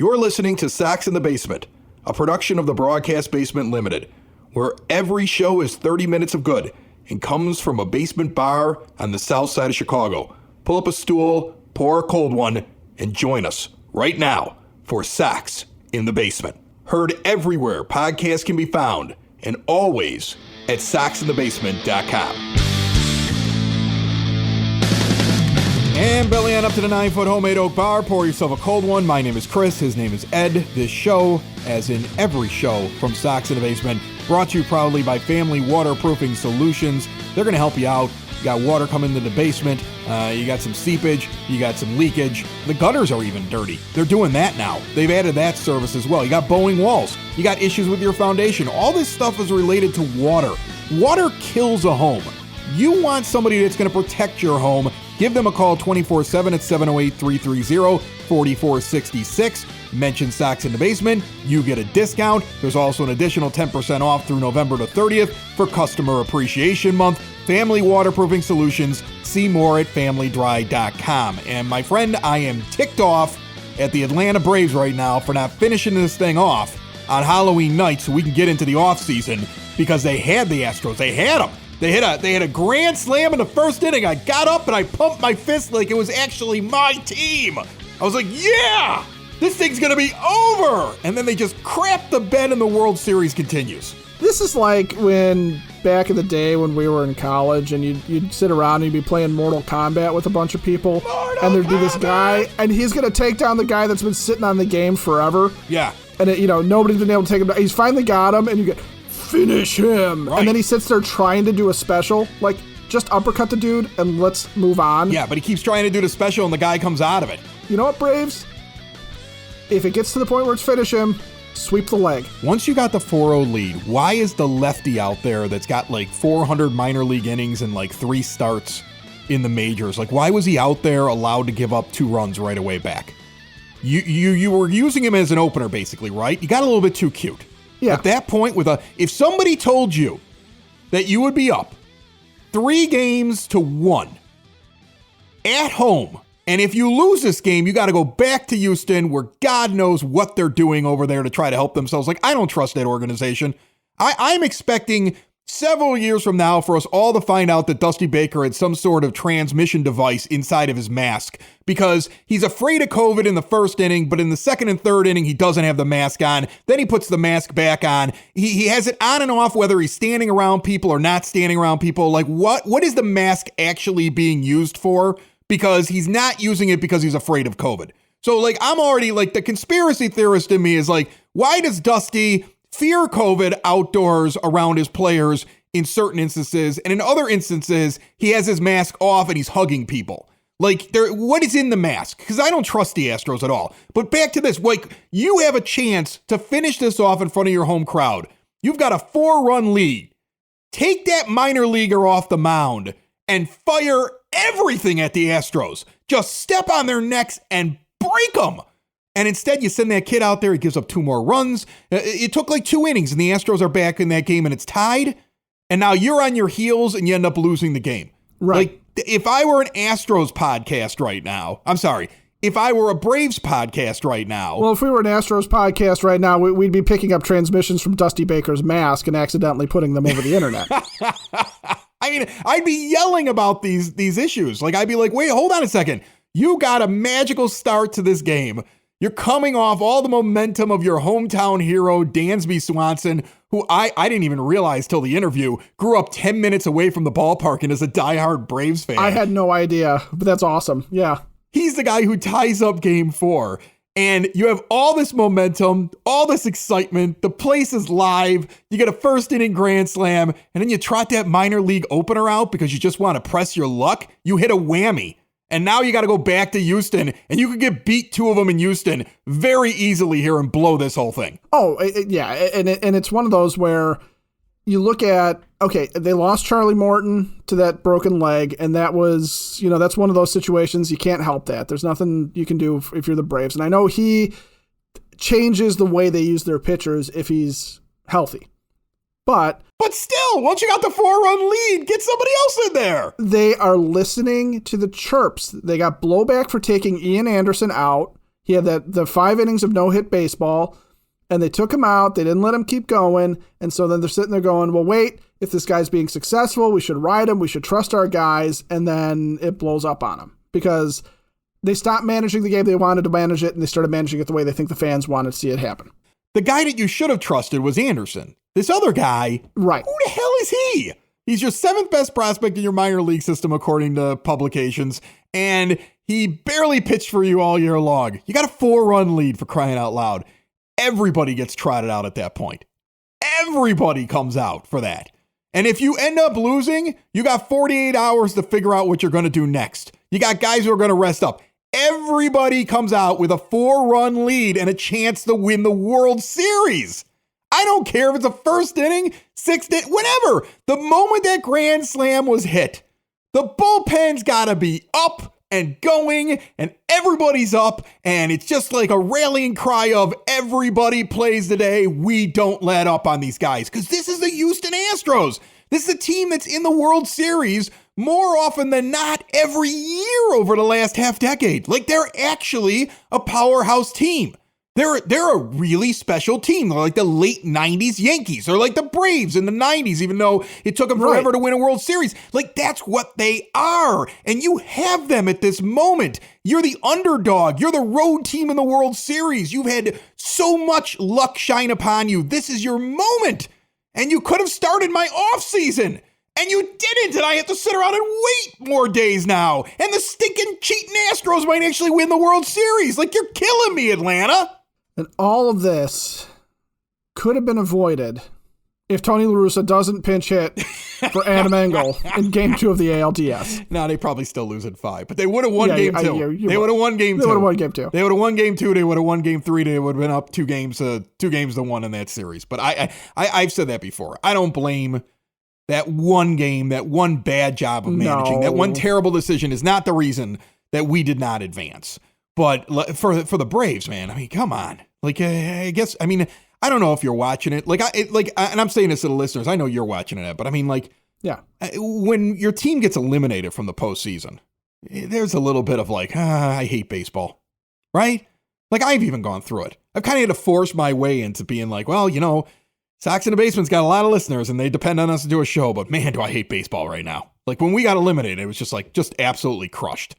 You're listening to Sox in the Basement, a production of the Broadcast Basement Limited, where every show is 30 minutes of good and comes from a basement bar on the south side of Chicago. Pull up a stool, pour a cold one, and join us right now for Sox in the Basement. Heard everywhere podcasts can be found, and always at soxinthebasement.com. And belly on up to the 9-foot homemade oak bar. Pour yourself a cold one. My name is Chris. His name is Ed. This show, as in every show from Sox in the Basement, brought to you proudly by Family Waterproofing Solutions. They're going to help you out. You got water coming into the basement. You got some seepage. You got some leakage. The gutters are even dirty. They're doing that now. They've added that service as well. You got bowing walls. You got issues with your foundation. All this stuff is related to water. Water kills a home. You want somebody that's going to protect your home. Give them a call 24/7 at 708-330-4466. Mention Sox in the Basement. You get a discount. There's also an additional 10% off through November the 30th for Customer Appreciation Month. Family Waterproofing Solutions. See more at familydry.com. And my friend, I am ticked off at the Atlanta Braves right now for not finishing this thing off on Halloween night so we can get into the offseason, because they had the Astros. They had them. They hit a grand slam in the first inning. I got up and I pumped my fist like it was actually my team. I was like, yeah, this thing's going to be over. And then they just crapped the bed and the World Series continues. This is like when back in the day when we were in college and you'd sit around and you'd be playing Mortal Kombat with a bunch of people. And there'd be this guy and he's going to take down the guy that's been sitting on the game forever. Yeah. And nobody's been able to take him down. He's finally got him and you get... Finish him. Right. And then he sits there trying to do a special, like just uppercut the dude and let's move on. Yeah, but he keeps trying to do the special and the guy comes out of it. You know what, Braves? If it gets to the point where it's finish him, sweep the leg. Once you got the 4-0 lead, why is the lefty out there that's got like 400 minor league innings and like 3 starts in the majors? Like, why was he out there allowed to give up 2 runs right away back? You were using him as an opener basically, right? You got a little bit too cute. Yeah. At that point, if somebody told you that you would be up 3-1 at home, and if you lose this game, you got to go back to Houston where God knows what they're doing over there to try to help themselves. Like, I don't trust that organization. I'm expecting several years from now for us all to find out that Dusty Baker had some sort of transmission device inside of his mask because he's afraid of COVID in the first inning, but in the second and third inning, he doesn't have the mask on. Then he puts the mask back on. He has it on and off whether he's standing around people or not standing around people. Like, what is the mask actually being used for? Because he's not using it because he's afraid of COVID. So, like, I'm already, like, the conspiracy theorist in me is like, why does Dusty fear COVID outdoors around his players in certain instances, and in other instances, he has his mask off and he's hugging people? Like, what is in the mask? Because I don't trust the Astros at all. But back to this, like, you have a chance to finish this off in front of your home crowd. You've got a 4-run lead. Take that minor leaguer off the mound and fire everything at the Astros. Just step on their necks and break them. And instead, you send that kid out there. He gives up 2 more runs. It took like 2 innings, and the Astros are back in that game, and it's tied. And now you're on your heels, and you end up losing the game. Right. Like, if I were an Astros podcast right now, I'm sorry, if I were a Braves podcast right now. Well, if we were an Astros podcast right now, we'd be picking up transmissions from Dusty Baker's mask and accidentally putting them over the internet. I mean, I'd be yelling about these issues. Like, I'd be like, wait, hold on a second. You got a magical start to this game. You're coming off all the momentum of your hometown hero, Dansby Swanson, who I didn't even realize till the interview, grew up 10 minutes away from the ballpark and is a diehard Braves fan. I had no idea, but that's awesome. Yeah. He's the guy who ties up Game 4. And you have all this momentum, all this excitement. The place is live. You get a first inning grand slam, and then you trot that minor league opener out because you just want to press your luck. You hit a whammy. And now you got to go back to Houston, and you could get beat 2 of them in Houston very easily here and blow this whole thing. Oh, yeah, and it's one of those where you look at, okay, they lost Charlie Morton to that broken leg, and that was, that's one of those situations you can't help that. There's nothing you can do if you're the Braves. And I know he changes the way they use their pitchers if he's healthy. But still, once you got the 4-run lead, get somebody else in there. They are listening to the chirps. They got blowback for taking Ian Anderson out. He had the 5 innings of no-hit baseball, and they took him out. They didn't let him keep going. And so then they're sitting there going, well, wait, if this guy's being successful, we should ride him. We should trust our guys. And then it blows up on him because they stopped managing the game they wanted to manage it, and they started managing it the way they think the fans wanted to see it happen. The guy that you should have trusted was Anderson. This other guy, right? Who the hell is he? He's your 7th best prospect in your minor league system, according to publications, and he barely pitched for you all year long. You got a 4-run lead, for crying out loud. Everybody gets trotted out at that point. Everybody comes out for that. And if you end up losing, you got 48 hours to figure out what you're going to do next. You got guys who are going to rest up. Everybody comes out with a 4-run lead and a chance to win the World Series. I don't care if it's a first inning, 6th inning, whatever. The moment that grand slam was hit, the bullpen's got to be up and going, and everybody's up, and it's just like a rallying cry of everybody plays today. We don't let up on these guys, because this is the Houston Astros. This is a team that's in the World Series more often than not every year over the last half decade. Like, they're actually a powerhouse team. They're a really special team. They're like the late 90s Yankees. They're like the Braves in the 90s, even though it took them forever to win a World Series. Like, that's what they are. And you have them at this moment. You're the underdog. You're the road team in the World Series. You've had so much luck shine upon you. This is your moment. And you could have started my offseason. And you didn't, and I have to sit around and wait more days now. And the stinking cheating Astros might actually win the World Series. Like, you're killing me, Atlanta. And all of this could have been avoided if Tony La Russa doesn't pinch hit for Adam Engel in Game 2 of the ALDS. No, they probably still lose in 5, but they would have won Game 2. They would have won Game 2. They would have won Game 2. They would have won Game 2. They would have won Game 3. They would have been up 2 games to 1 in that series. But I've said that before. I don't blame that one game, that one bad job of managing, that one terrible decision is not the reason that we did not advance. But for the Braves, man, I mean, come on. Like, I guess, I mean, I don't know if you're watching it. And I'm saying this to the listeners. I know you're watching it, but I mean, like, yeah, when your team gets eliminated from the postseason, there's a little bit of like, I hate baseball, right? Like, I've even gone through it. I've kind of had to force my way into being like, well, you know, Sox in the Basement's got a lot of listeners and they depend on us to do a show, but man, do I hate baseball right now. Like, when we got eliminated, it was just absolutely crushed.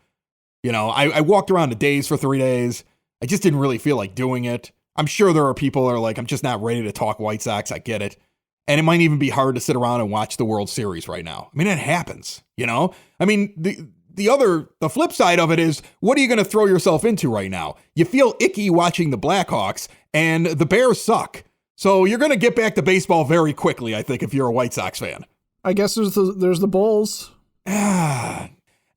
You know, I walked around the days for 3 days. I just didn't really feel like doing it. I'm sure there are people that are like, I'm just not ready to talk White Sox. I get it. And it might even be hard to sit around and watch the World Series right now. I mean, it happens, you know? I mean, the flip side of it is, what are you going to throw yourself into right now? You feel icky watching the Blackhawks, and the Bears suck. So you're going to get back to baseball very quickly, I think, if you're a White Sox fan. I guess there's the Bulls.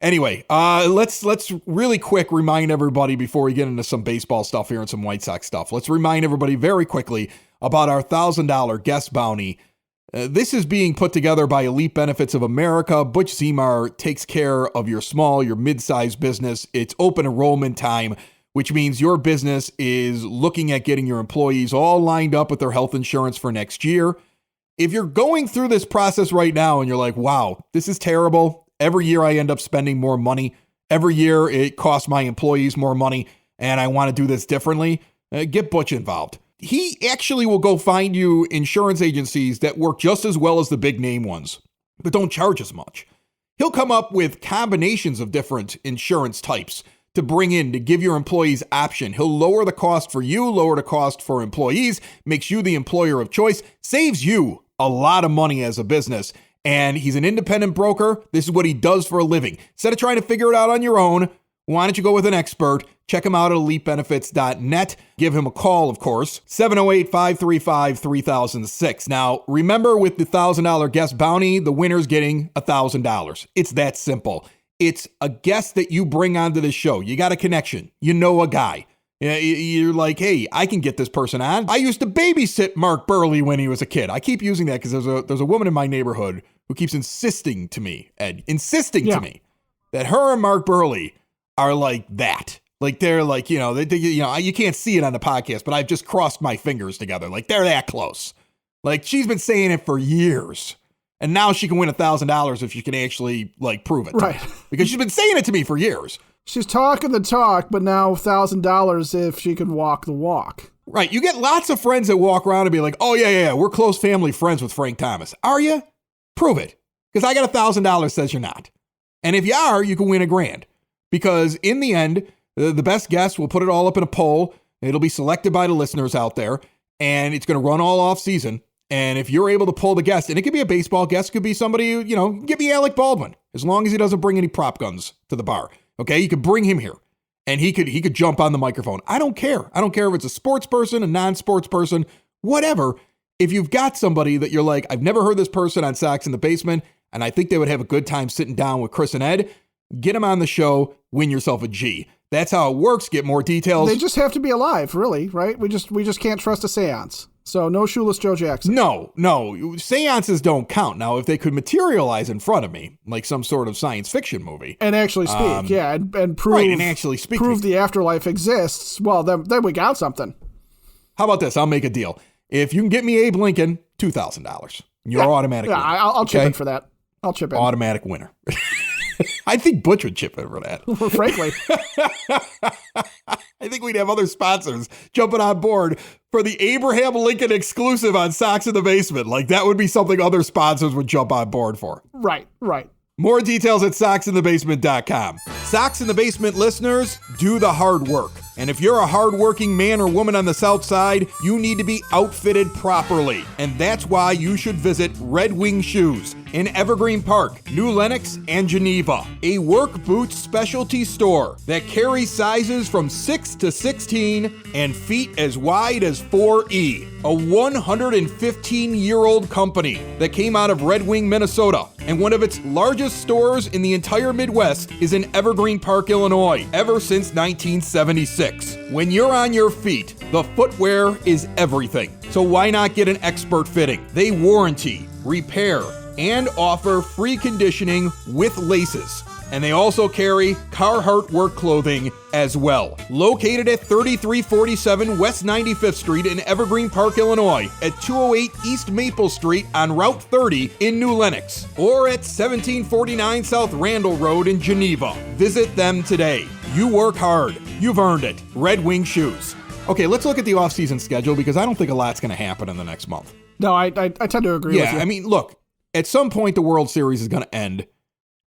Anyway, let's really quick remind everybody before we get into some baseball stuff here and some White Sox stuff. Let's remind everybody very quickly about our $1,000 guest bounty. This is being put together by Elite Benefits of America. Butch Zemar takes care of your small, your mid-sized business. It's open enrollment time, which means your business is looking at getting your employees all lined up with their health insurance for next year. If you're going through this process right now and you're like, wow, this is terrible. Every year I end up spending more money. Every year it costs my employees more money, and I want to do this differently. Get Butch involved. He actually will go find you insurance agencies that work just as well as the big name ones, but don't charge as much. He'll come up with combinations of different insurance types to bring in to give your employees option. He'll lower the cost for you, lower the cost for employees, makes you the employer of choice, saves you a lot of money as a business. And he's an independent broker. This is what he does for a living. Instead of trying to figure it out on your own, why don't you go with an expert? Check him out at elitebenefits.net. Give him a call, of course, 708-535-3006. Now, remember, with the $1,000 guest bounty, the winner's getting $1,000. It's that simple. It's a guest that you bring onto the show. You got a connection. You know a guy. You're like, hey, I can get this person on. I used to babysit Mark Burley when he was a kid. I keep using that because there's a woman in my neighborhood who keeps insisting to me that her and Mark Burley are like that. Like, they're like, you know, you can't see it on the podcast, but I've just crossed my fingers together. Like, they're that close. Like, she's been saying it for years. And now she can win $1,000 if she can actually, like, prove it. Right. Because she's been saying it to me for years. She's talking the talk, but now $1,000 if she can walk the walk. Right. You get lots of friends that walk around and be like, oh, yeah, we're close family friends with Frank Thomas. Are you? Prove it. Because I got $1,000 says you're not. And if you are, you can win $1,000. Because in the end, the best guess, we'll put it all up in a poll. It'll be selected by the listeners out there. And it's going to run all off season. And if you're able to pull the guest, and it could be a baseball guest, it could be somebody, give me Alec Baldwin, as long as he doesn't bring any prop guns to the bar. Okay, you could bring him here. And he could jump on the microphone. I don't care. I don't care if it's a sports person, a non-sports person, whatever. If you've got somebody that you're like, I've never heard this person on Sox in the Basement, and I think they would have a good time sitting down with Chris and Ed, get them on the show, win yourself a G. That's how it works. Get more details. They just have to be alive, really, right? We just can't trust a seance. So no shoeless Joe Jackson. No. Seances don't count. Now, if they could materialize in front of me, like some sort of science fiction movie. And actually speak, and prove, right, and actually speak prove the afterlife exists, well, then we got something. How about this? I'll make a deal. If you can get me Abe Lincoln, $2,000. You're automatic winner. I'll chip in for that. I'll chip in. Automatic winner. I think Butch would chip in for that. Well, frankly. I think we'd have other sponsors jumping on board for the Abraham Lincoln exclusive on Sox in the Basement. Like, that would be something other sponsors would jump on board for. Right. More details at soxinthebasement.com. Sox in the Basement listeners, do the hard work. And if you're a hardworking man or woman on the South Side, you need to be outfitted properly. And that's why you should visit Red Wing Shoes in Evergreen Park, New Lenox, and Geneva. A work boots specialty store that carries sizes from 6 to 16 and feet as wide as 4E. A 115-year-old company that came out of Red Wing, Minnesota. And one of its largest stores in the entire Midwest is in Evergreen Park, Illinois, ever since 1976. When you're on your feet, the footwear is everything. So why not get an expert fitting? They warranty, repair, and offer free conditioning with laces. And they also carry Carhartt work clothing as well. Located at 3347 West 95th Street in Evergreen Park, Illinois, at 208 East Maple Street on Route 30 in New Lenox, or at 1749 South Randall Road in Geneva. Visit them today. You work hard. You've earned it. Red Wing Shoes. Okay, let's look at the off-season schedule because I don't think a lot's going to happen in the next month. No, I tend to agree with you. Yeah, I mean, look, at some point the World Series is going to end.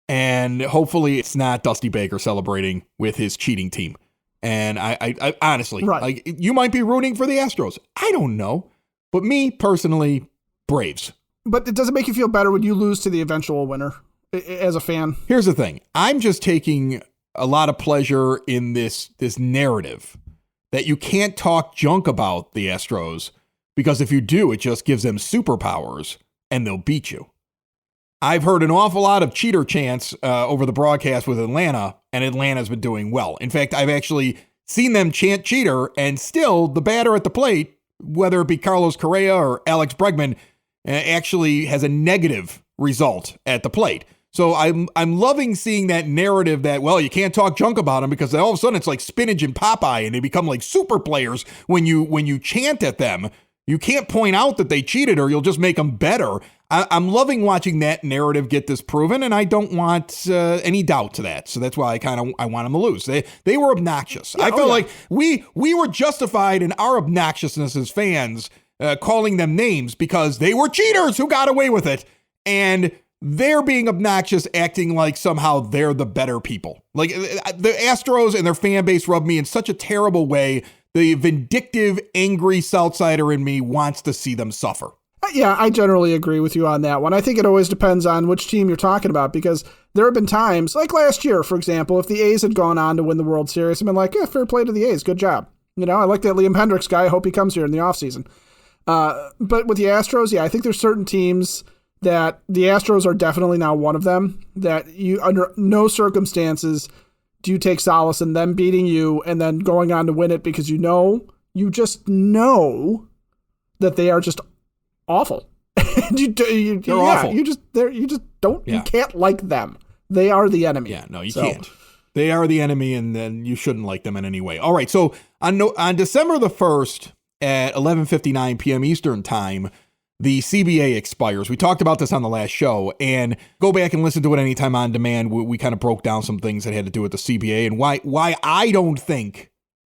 And hopefully it's not Dusty Baker celebrating with his cheating team. And I honestly, like, you might be rooting for the Astros. I don't know. But me, personally, Braves. But it doesn't make you feel better when you lose to the eventual winner as a fan. Here's the thing. I'm just taking a lot of pleasure in this narrative that you can't talk junk about the Astros because if you do, it just gives them superpowers and they'll beat you. I've heard an awful lot of cheater chants over the broadcast with Atlanta, and Atlanta's been doing well. In fact, I've actually seen them chant cheater, and still the batter at the plate, whether it be Carlos Correa or Alex Bregman, actually has a negative result at the plate. So I'm loving seeing that narrative that, well, you can't talk junk about them because all of a sudden it's like spinach and Popeye, and they become like super players when you chant at them. You can't point out that they cheated or you'll just make them better. I'm loving watching that narrative get disproven, and I don't want any doubt to that. So that's why I want them to lose. They were obnoxious. Yeah, I felt like we were justified in our obnoxiousness as fans, calling them names because they were cheaters who got away with it, and they're being obnoxious, acting like somehow they're the better people. Like the Astros and their fan base rub me in such a terrible way. The vindictive, angry Southsider in me wants to see them suffer. Yeah, I generally agree with you on that one. I think it always depends on which team you're talking about because there have been times, like last year, for example, if the A's had gone on to win the World Series, I've been like, yeah, fair play to the A's. Good job. I like that Liam Hendricks guy. I hope he comes here in the offseason. But with the Astros, yeah, I think there's certain teams that the Astros are definitely now one of them that you, under no circumstances, do you take solace in them beating you and then going on to win it because you just know that they are just awful. They're awful. You can't like them. They are the enemy. Yeah, no, you can't. They are the enemy, and then you shouldn't like them in any way. All right, so on December the 1st at 11:59 p.m. Eastern time, the CBA expires. We talked about this on the last show, and go back and listen to it anytime on demand. We kind of broke down some things that had to do with the CBA and why I don't think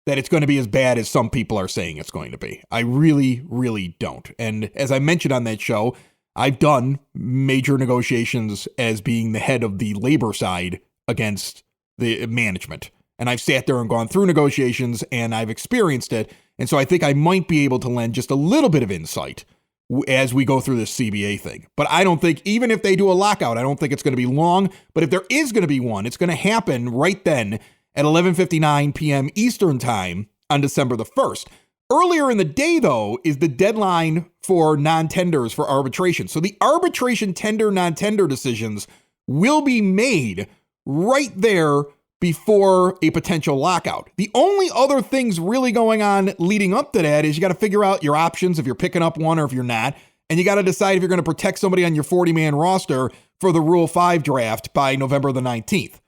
that it's going to be as bad as some people are saying it's going to be. I really, really don't. And as I mentioned on that show, I've done major negotiations as being the head of the labor side against the management. And I've sat there and gone through negotiations, and I've experienced it. And so I think I might be able to lend just a little bit of insight as we go through this CBA thing. But I don't think, even if they do a lockout, I don't think it's going to be long. But if there is going to be one, it's going to happen right then at 11:59 p.m. Eastern Time on December the 1st. Earlier in the day, though, is the deadline for non-tenders for arbitration. So the arbitration tender, non-tender decisions will be made right there before a potential lockout. The only other things really going on leading up to that is you got to figure out your options if you're picking up one or if you're not. And you got to decide if you're going to protect somebody on your 40-man roster for the Rule 5 draft by November the 19th.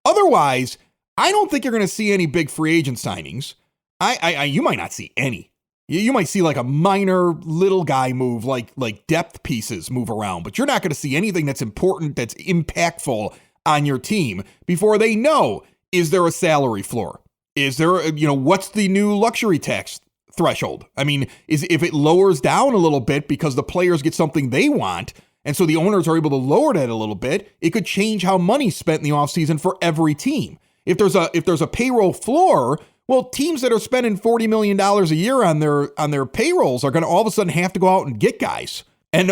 Otherwise, I don't think you're going to see any big free agent signings. You might not see any. You might see like a minor little guy move, like depth pieces move around, but you're not going to see anything that's important, that's impactful on your team before they know, is there a salary floor? Is there, what's the new luxury tax threshold? I mean, if it lowers down a little bit because the players get something they want, and so the owners are able to lower that a little bit, it could change how money's spent in the offseason for every team. If there's a payroll floor, well, teams that are spending $40 million a year on their payrolls are going to all of a sudden have to go out and get guys. And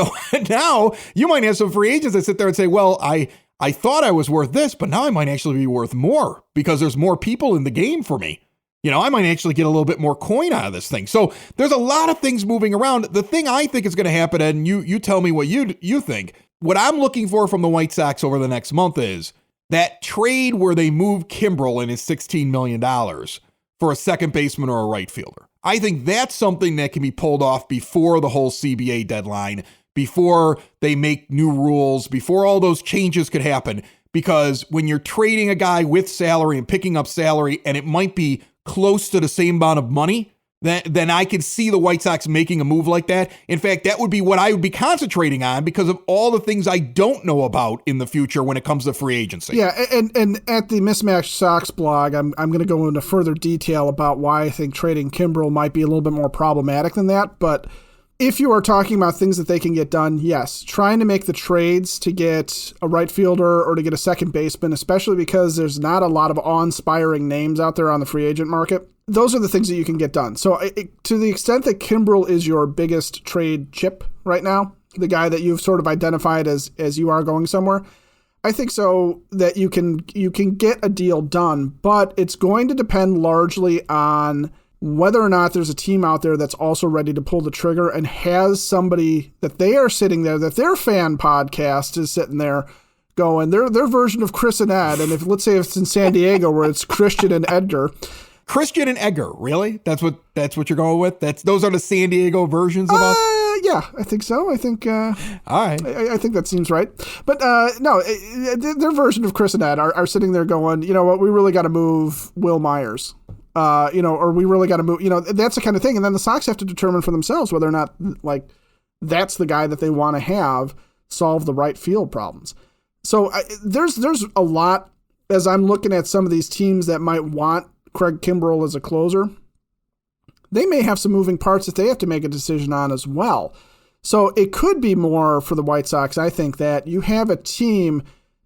now you might have some free agents that sit there and say, well, I thought I was worth this, but now I might actually be worth more because there's more people in the game for me. I might actually get a little bit more coin out of this thing. So there's a lot of things moving around. The thing I think is going to happen, and you tell me what you think, what I'm looking for from the White Sox over the next month is that trade where they move Kimbrel and his $16 million for a second baseman or a right fielder. I think that's something that can be pulled off before the whole CBA deadline, before they make new rules, before all those changes could happen. Because when you're trading a guy with salary and picking up salary, and it might be close to the same amount of money, then I could see the White Sox making a move like that. In fact, that would be what I would be concentrating on because of all the things I don't know about in the future when it comes to free agency. Yeah, and at the Mismatched Sox blog, I'm going to go into further detail about why I think trading Kimbrel might be a little bit more problematic than that. But if you are talking about things that they can get done, yes, trying to make the trades to get a right fielder or to get a second baseman, especially because there's not a lot of awe-inspiring names out there on the free agent market, those are the things that you can get done. So to the extent that Kimbrel is your biggest trade chip right now, the guy that you've sort of identified as you are going somewhere, I think so that you can get a deal done, but it's going to depend largely on whether or not there's a team out there that's also ready to pull the trigger and has somebody that they are sitting there, that their fan podcast is sitting there going, their version of Chris and Ed. And let's say it's in San Diego where it's Christian and Edgar. Christian and Edgar, really? That's what you're going with? Those are the San Diego versions of us? Yeah, I think so. I think all right. I think that seems right. But no, their version of Chris and Ed are sitting there going, you know what, we really got to move Will Myers. Or we really got to move, that's the kind of thing. And then the Sox have to determine for themselves whether or not, that's the guy that they want to have solve the right field problems. So there's a lot, as I'm looking at some of these teams that might want Craig Kimbrel as a closer, they may have some moving parts that they have to make a decision on as well. So it could be more for the White Sox, I think, that you have a team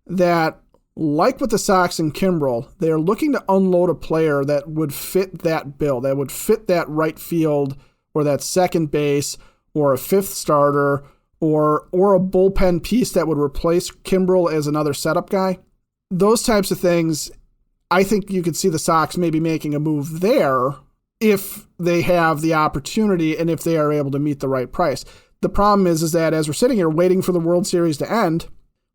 that, like with the Sox and Kimbrel, they are looking to unload a player that would fit that bill, that would fit that right field or that second base or a fifth starter or a bullpen piece that would replace Kimbrel as another setup guy. Those types of things, I think you could see the Sox maybe making a move there if they have the opportunity and if they are able to meet the right price. The problem is that as we're sitting here waiting for the World Series to end,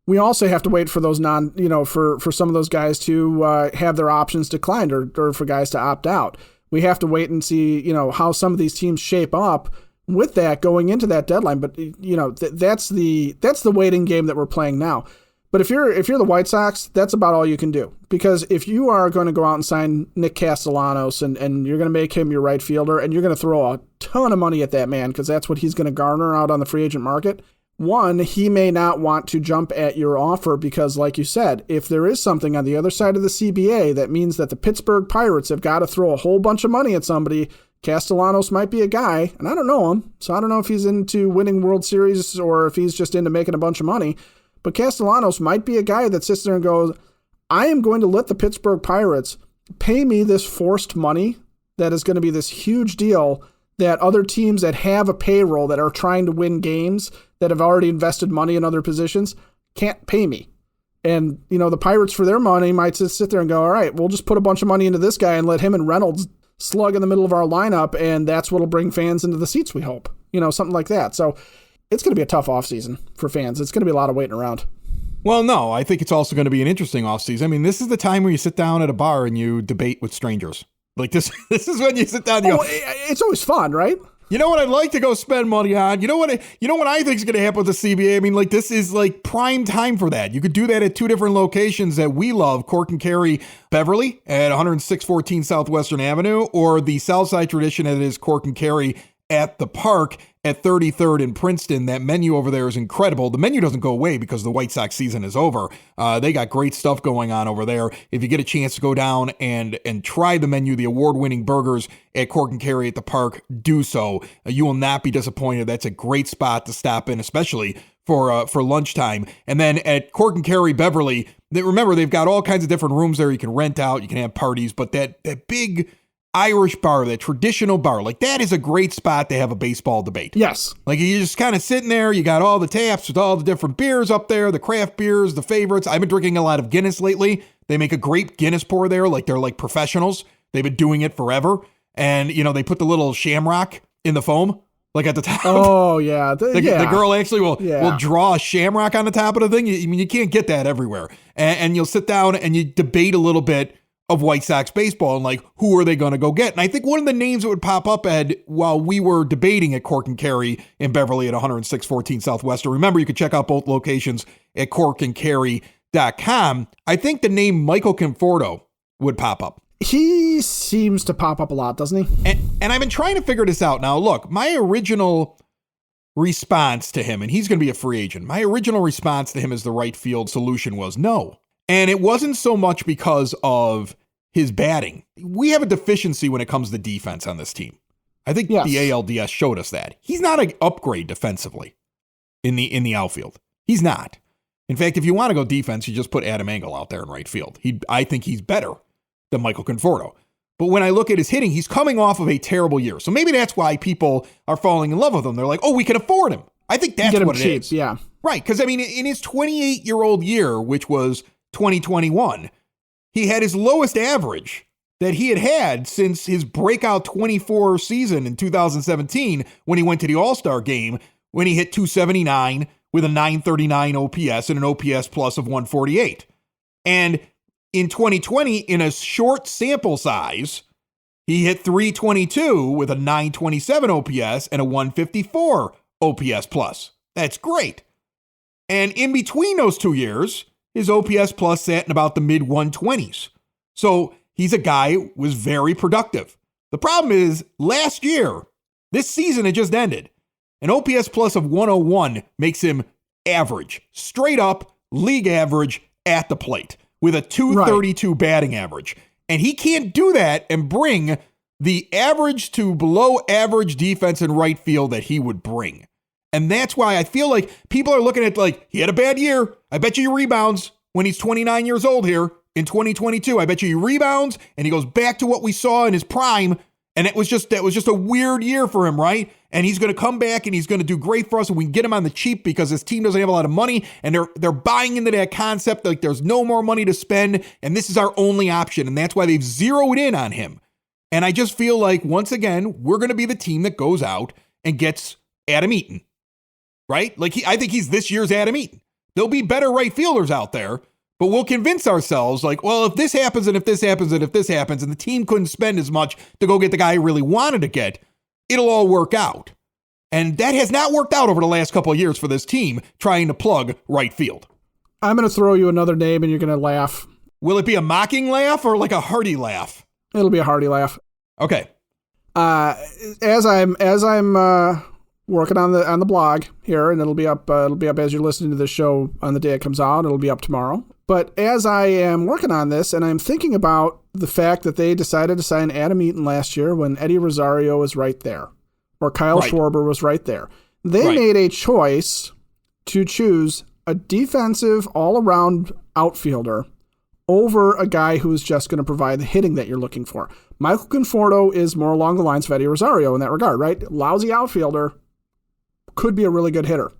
we also have to wait for those for some of those guys to have their options declined or for guys to opt out. We have to wait and see, how some of these teams shape up with that going into that deadline. But, that's the waiting game that we're playing now. But if you're the White Sox, that's about all you can do. Because if you are going to go out and sign Nick Castellanos and you're going to make him your right fielder and you're going to throw a ton of money at that man because that's what he's going to garner out on the free agent market, one, he may not want to jump at your offer because, like you said, if there is something on the other side of the CBA that means that the Pittsburgh Pirates have got to throw a whole bunch of money at somebody, Castellanos might be a guy, and I don't know him, so I don't know if he's into winning World Series or if he's just into making a bunch of money. But Castellanos might be a guy that sits there and goes, I am going to let the Pittsburgh Pirates pay me this forced money that is going to be this huge deal that other teams that have a payroll that are trying to win games that have already invested money in other positions can't pay me. And, the Pirates for their money might just sit there and go, all right, we'll just put a bunch of money into this guy and let him and Reynolds slug in the middle of our lineup, and that's what'll bring fans into the seats, we hope. Something like that. So it's going to be a tough offseason for fans. It's going to be a lot of waiting around. Well, no, I think it's also going to be an interesting offseason. I mean, this is the time where you sit down at a bar and you debate with strangers. Like this is when you sit down and you go, it's always fun, right? You know what I'd like to go spend money on? You know what I think is going to happen with the CBA? I mean, like, this is like prime time for that. You could do that at two different locations that we love, Cork and Kerry, Beverly at 10614 Southwestern Avenue, or the Southside tradition that is Cork and Kerry at the Park at 33rd in Princeton. That menu over there is incredible. The menu doesn't go away because the White Sox season is over. They got great stuff going on over there. If you get a chance to go down and try the menu, the award-winning burgers at Cork and Kerry at the Park, do so. You will not be disappointed. That's a great spot to stop in, especially for lunchtime. And then at Cork and Kerry Beverly, remember, they've got all kinds of different rooms there you can rent out, you can have parties, but that big Irish bar, that traditional bar, like that is a great spot to have a baseball debate. Yes. Like you're just kind of sitting there, you got all the taps with all the different beers up there, the craft beers, the favorites. I've been drinking a lot of Guinness lately. They make a great Guinness pour there, like they're like professionals. They've been doing it forever. And, they put the little shamrock in the foam, like at the top. Oh, yeah. The girl actually will draw a shamrock on the top of the thing. You can't get that everywhere. And you'll sit down and you debate a little bit of White Sox baseball and like, who are they going to go get? And I think one of the names that would pop up, Ed, while we were debating at Cork and Kerry in Beverly at 10614 Southwestern, remember you could check out both locations at corkandkerry.com. I think the name Michael Conforto would pop up. He seems to pop up a lot, doesn't he? And I've been trying to figure this out. Now, look, my original response to him, and he's going to be a free agent, my original response to him as the right field solution was no. And it wasn't so much because of his batting. We have a deficiency when it comes to defense on this team. I think the ALDS showed us that. He's not an upgrade defensively in the outfield. He's not. In fact, if you want to go defense, you just put Adam Engel out there in right field. I think he's better than Michael Conforto. But when I look at his hitting, he's coming off of a terrible year. So maybe that's why people are falling in love with him. They're like, oh, we can afford him. I think that's what it is. Yeah. Right. Because, I mean, in his 28-year-old year, which was 2021, he had his lowest average that he had since his breakout 24 season in 2017 when he went to the All-Star game, when he hit 279 with a 939 OPS and an OPS plus of 148. And in 2020, in a short sample size, he hit 322 with a 927 OPS and a 154 OPS plus. That's great. And in between those 2 years, his OPS plus sat in about the mid 120s. So he's a guy who was very productive. The problem is last year, this season it just ended, an OPS plus of 101 makes him average, straight up league average at the plate with a 232 batting average. And he can't do that and bring the average to below average defense in right field that he would bring. And that's why I feel like people are looking at like, he had a bad year. I bet you he rebounds when he's 29 years old here in 2022. I bet you he rebounds and he goes back to what we saw in his prime. And that was just a weird year for him, right? And he's going to come back and he's going to do great for us. And we can get him on the cheap because his team doesn't have a lot of money. And they're buying into that concept. Like there's no more money to spend. And this is our only option. And that's why they've zeroed in on him. And I just feel like, once again, we're going to be the team that goes out and gets Adam Eaton. Right? Like I think he's this year's Adam Eaton. There'll be better right fielders out there, but we'll convince ourselves like, well, if this happens and if this happens and if this happens and the team couldn't spend as much to go get the guy he really wanted to get, it'll all work out. And that has not worked out over the last couple of years for this team trying to plug right field. I'm going to throw you another name and you're going to laugh. Will it be a mocking laugh or like a hearty laugh? It'll be a hearty laugh. Okay. As I'm working on the blog here, and it'll be up as you're listening to this show on the day it comes out. It'll be up tomorrow. But as I am working on this, and I'm thinking about the fact that they decided to sign Adam Eaton last year when Eddie Rosario was right there, or Kyle Schwarber was right there. They made a choice to choose a defensive all-around outfielder over a guy who's just going to provide the hitting that you're looking for. Michael Conforto is more along the lines of Eddie Rosario in that regard, right? Lousy outfielder, could be a really good hitter.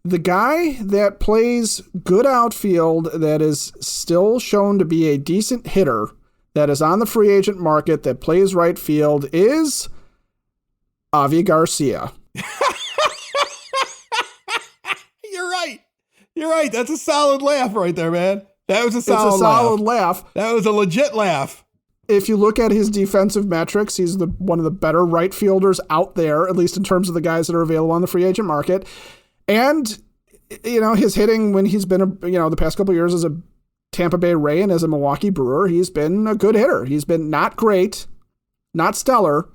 The guy that plays good outfield, that is still shown to be a decent hitter, that is on the free agent market, that plays right field, is Avi Garcia. You're right. That's a solid laugh right there, man. That was a solid laugh. That was a legit laugh. If you look at his defensive metrics, he's one of the better right fielders out there, at least in terms of the guys that are available on the free agent market. And, his hitting when he's been, the past couple of years as a Tampa Bay Ray and as a Milwaukee Brewer, he's been a good hitter. He's been not great, not stellar,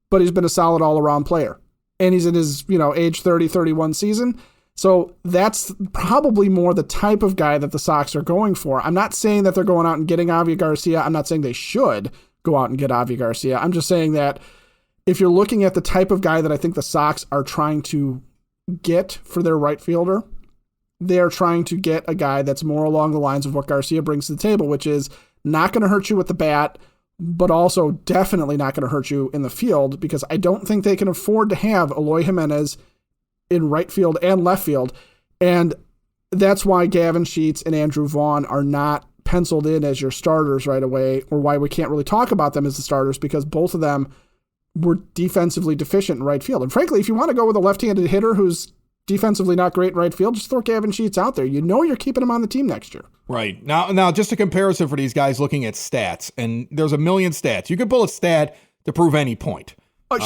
but he's been a solid all-around player. And he's in his, age 30, 31 season. So that's probably more the type of guy that the Sox are going for. I'm not saying that they're going out and getting Avi Garcia. I'm not saying they should go out and get Avi Garcia. I'm just saying that if you're looking at the type of guy that I think the Sox are trying to get for their right fielder, they are trying to get a guy that's more along the lines of what Garcia brings to the table, which is not going to hurt you with the bat, but also definitely not going to hurt you in the field, because I don't think they can afford to have Eloy Jimenez in right field and left field. And that's why Gavin Sheets and Andrew Vaughn are not penciled in as your starters right away, or why we can't really talk about them as the starters, because both of them were defensively deficient in right field. And frankly, if you want to go with a left-handed hitter who's defensively not great in right field, just throw Gavin Sheets out there. You're keeping him on the team next year. Right. Now, just a comparison for these guys looking at stats, and there's a million stats. You can pull a stat to prove any point.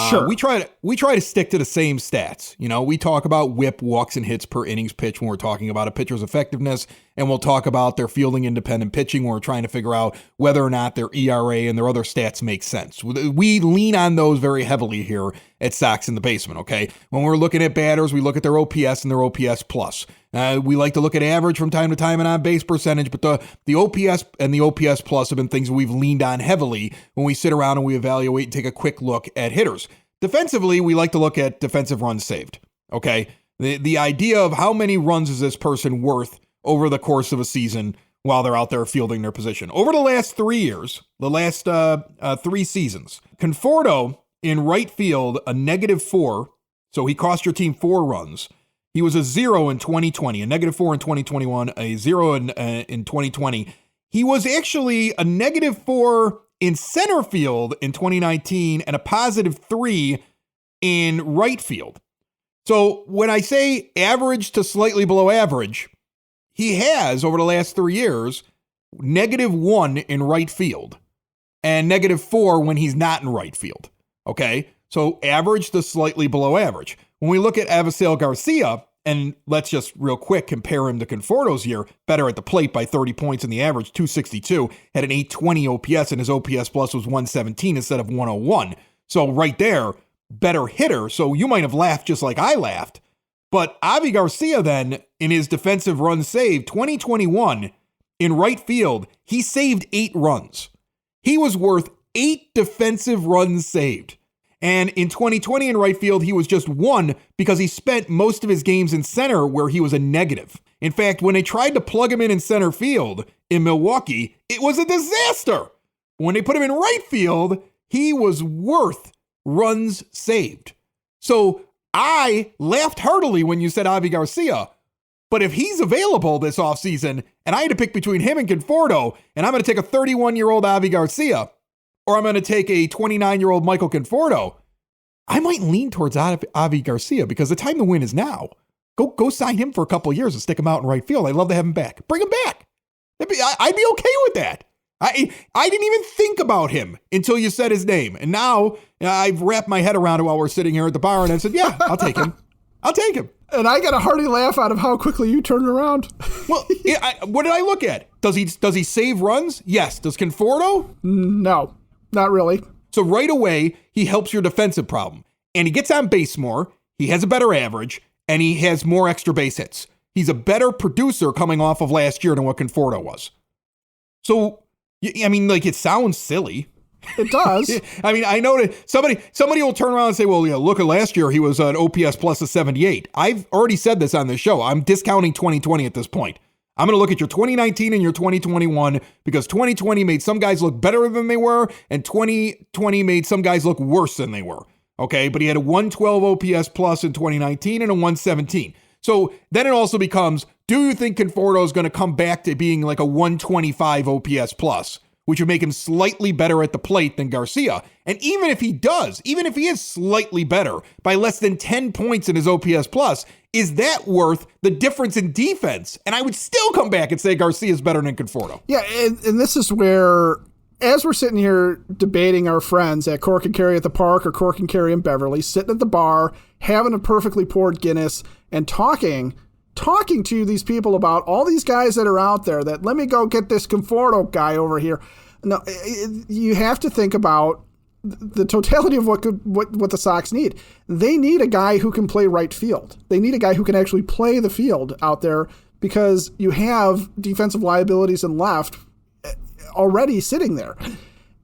Sure. We try to stick to the same stats. We talk about whip, walks, and hits per innings pitched when we're talking about a pitcher's effectiveness, and we'll talk about their fielding independent pitching when we're trying to figure out whether or not their ERA and their other stats make sense. We lean on those very heavily here at Sox in the Basement, okay? When we're looking at batters, we look at their OPS and their OPS plus. We like to look at average from time to time and on-base percentage, but the OPS and the OPS plus have been things we've leaned on heavily when we sit around and we evaluate and take a quick look at hitters. Defensively, we like to look at defensive runs saved, okay? The idea of how many runs is this person worth over the course of a season while they're out there fielding their position. Over the last 3 years, the last 3 seasons, Conforto in right field, a -4, so he cost your team 4 runs. He was a 0 in 2020, a -4 in 2021, a 0 in 2020. He was actually a -4 in center field in 2019 and a +3 in right field. So when I say average to slightly below average, he has, over the last 3 years, -1 in right field and -4 when he's not in right field. Okay? So average to slightly below average. When we look at Avisail Garcia, and let's just real quick compare him to Conforto's year, better at the plate by 30 points in the average, 262, had an 820 OPS, and his OPS plus was 117 instead of 101. So right there, better hitter. So you might have laughed just like I laughed. But Avi Garcia then, in his defensive run save, 2021, in right field, he saved 8 runs. He was worth 8 defensive runs saved. And in 2020 in right field, he was just 1 because he spent most of his games in center where he was a negative. In fact, when they tried to plug him in center field in Milwaukee, it was a disaster. When they put him in right field, he was worth runs saved. So I laughed heartily when you said Avi Garcia. But if he's available this offseason and I had to pick between him and Conforto, and I'm going to take a 31-year-old Avi Garcia, or I'm going to take a 29-year-old Michael Conforto, I might lean towards Avi Garcia because the time to win is now. Go sign him for a couple of years and stick him out in right field. I'd love to have him back. Bring him back. I'd be okay with that. I didn't even think about him until you said his name. And now I've wrapped my head around it while we're sitting here at the bar, and I said, yeah, I'll take him. I'll take him. And I got a hearty laugh out of how quickly you turned around. Well, what did I look at? Does he save runs? Yes. Does Conforto? No, not really. So right away, he helps your defensive problem. And he gets on base more. He has a better average. And he has more extra base hits. He's a better producer coming off of last year than what Conforto was. So, I mean, like, it sounds silly. It does. I mean, I know that somebody will turn around and say, well, yeah, look at last year. He was an OPS plus of 78. I've already said this on this show. I'm discounting 2020 at this point. I'm going to look at your 2019 and your 2021 because 2020 made some guys look better than they were and 2020 made some guys look worse than they were. Okay, but he had a 112 OPS plus in 2019 and a 117. So then it also becomes, do you think Conforto is going to come back to being like a 125 OPS plus, which would make him slightly better at the plate than Garcia? And even if he does, even if he is slightly better by less than 10 points in his OPS plus, is that worth the difference in defense? And I would still come back and say Garcia is better than Conforto. Yeah, and this is where, as we're sitting here debating our friends at Cork and Carry at the Park or Cork and Carry in Beverly, sitting at the bar, having a perfectly poured Guinness, and talking to these people about all these guys that are out there that, let me go get this Conforto guy over here. No, you have to think about the totality of what the Sox need. They need a guy who can play right field. They need a guy who can actually play the field out there because you have defensive liabilities in left already sitting there.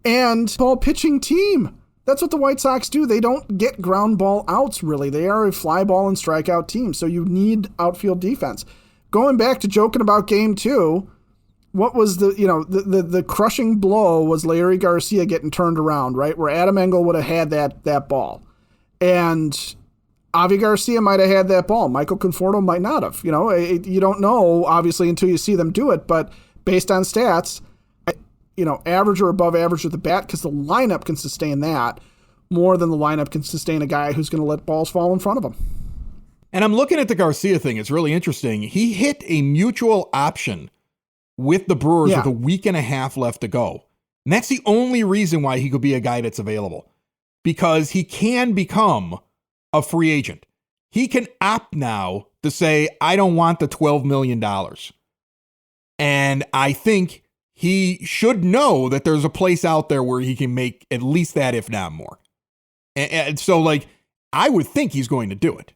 And ball pitching team. That's what the White Sox do. They don't get ground ball outs, really. They are a fly ball and strikeout team, so you need outfield defense. Going back to joking about game 2, what was the crushing blow was Larry Garcia getting turned around, right? Where Adam Engel would have had that ball. And Avi Garcia might have had that ball. Michael Conforto might not have. You don't know, obviously, until you see them do it, but based on stats, average or above average with the bat because the lineup can sustain that more than the lineup can sustain a guy who's going to let balls fall in front of him. And I'm looking at the Garcia thing. It's really interesting. He hit a mutual option with the Brewers with a week and a half left to go. And that's the only reason why he could be a guy that's available, because he can become a free agent. He can opt now to say, I don't want the $12 million. And I think he should know that there's a place out there where he can make at least that, if not more. And so, I would think he's going to do it.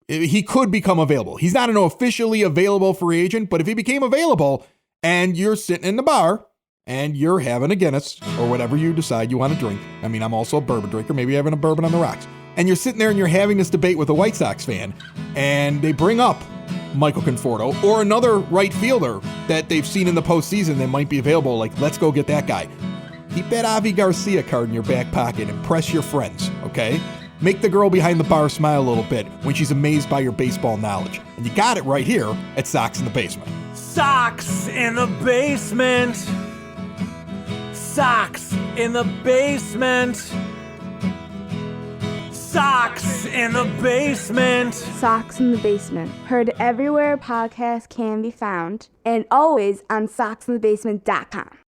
He could become available. He's not an officially available free agent, but if he became available and you're sitting in the bar and you're having a Guinness or whatever you decide you want to drink. I mean, I'm also a bourbon drinker, maybe having a bourbon on the rocks. And you're sitting there and you're having this debate with a White Sox fan and they bring up Michael Conforto or another right fielder that they've seen in the postseason that might be available. Let's go get that guy. Keep that Avi Garcia card in your back pocket. Impress your friends, okay? Make the girl behind the bar smile a little bit when she's amazed by your baseball knowledge. And you got it right here at Sox in the Basement. Sox in the basement. Sox in the basement. Sox in the basement. Sox in the Basement. Heard everywhere podcasts can be found and always on soxinthebasement.com.